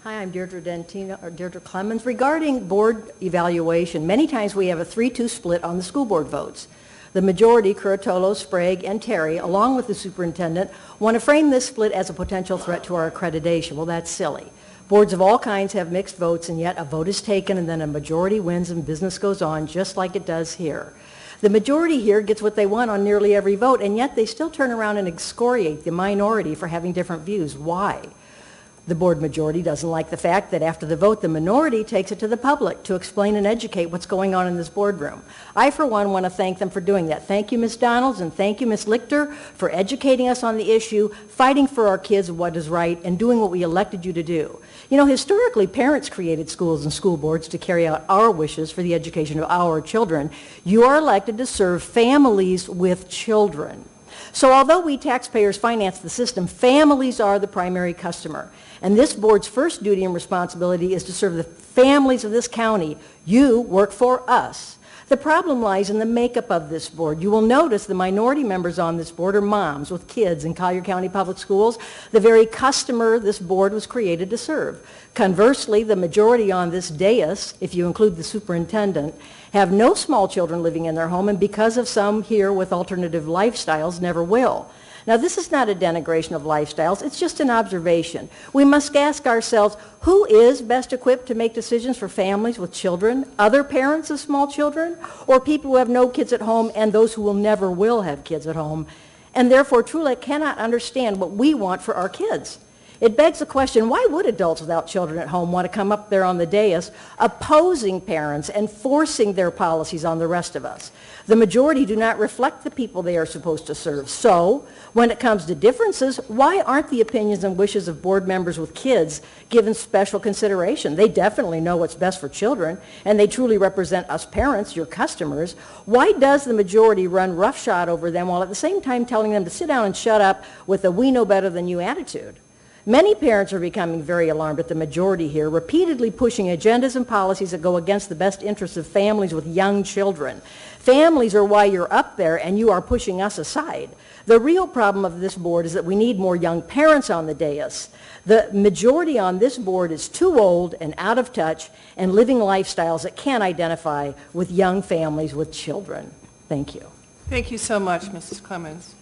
Hi, I'm Deirdre Deirdre Clemens. Regarding board evaluation, many times we have a 3-2 split on the school board votes. The majority, Curatolo, Sprague, and Terry, along with the superintendent, want to frame this split as a potential threat to our accreditation. Well, that's silly. Boards of all kinds have mixed votes, and yet a vote is taken and then a majority wins and business goes on just like it does here. The majority here gets what they want on nearly every vote, and yet they still turn around and excoriate the minority for having different views. Why? The board majority doesn't like the fact that after the vote, the minority takes it to the public to explain and educate what's going on in this boardroom. I, for one, want to thank them for doing that. Thank you, Ms. Donalds, and thank you, Ms. Lichter, for educating us on the issue, fighting for our kids what is right, and doing what we elected you to do. You know, historically, parents created schools and school boards to carry out our wishes for the education of our children. You are elected to serve families with children. So although we taxpayers finance the system, families are the primary customer. And this board's first duty and responsibility is to serve the families of this county. You work for us. The problem lies in the makeup of this board. You will notice the minority members on this board are moms with kids in Collier County Public Schools, the very customer this board was created to serve. Conversely, the majority on this dais, if you include the superintendent, have no small children living in their home, and because of some here with alternative lifestyles, never will. Now, this is not a denigration of lifestyles, it's just an observation. We must ask ourselves, who is best equipped to make decisions for families with children, other parents of small children, or people who have no kids at home and those who will never will have kids at home, and therefore truly cannot understand what we want for our kids? It begs the question, why would adults without children at home want to come up there on the dais opposing parents and forcing their policies on the rest of us? The majority do not reflect the people they are supposed to serve. So, when it comes to differences, why aren't the opinions and wishes of board members with kids given special consideration? They definitely know what's best for children, and they truly represent us parents, your customers. Why does the majority run roughshod over them while at the same time telling them to sit down and shut up with a we know better than you attitude? Many parents are becoming very alarmed at the majority here, repeatedly pushing agendas and policies that go against the best interests of families with young children. Families are why you're up there, and you are pushing us aside. The real problem of this board is that we need more young parents on the dais. The majority on this board is too old and out of touch and living lifestyles that can't identify with young families with children. Thank you. Thank you so much, Mrs. Clemens.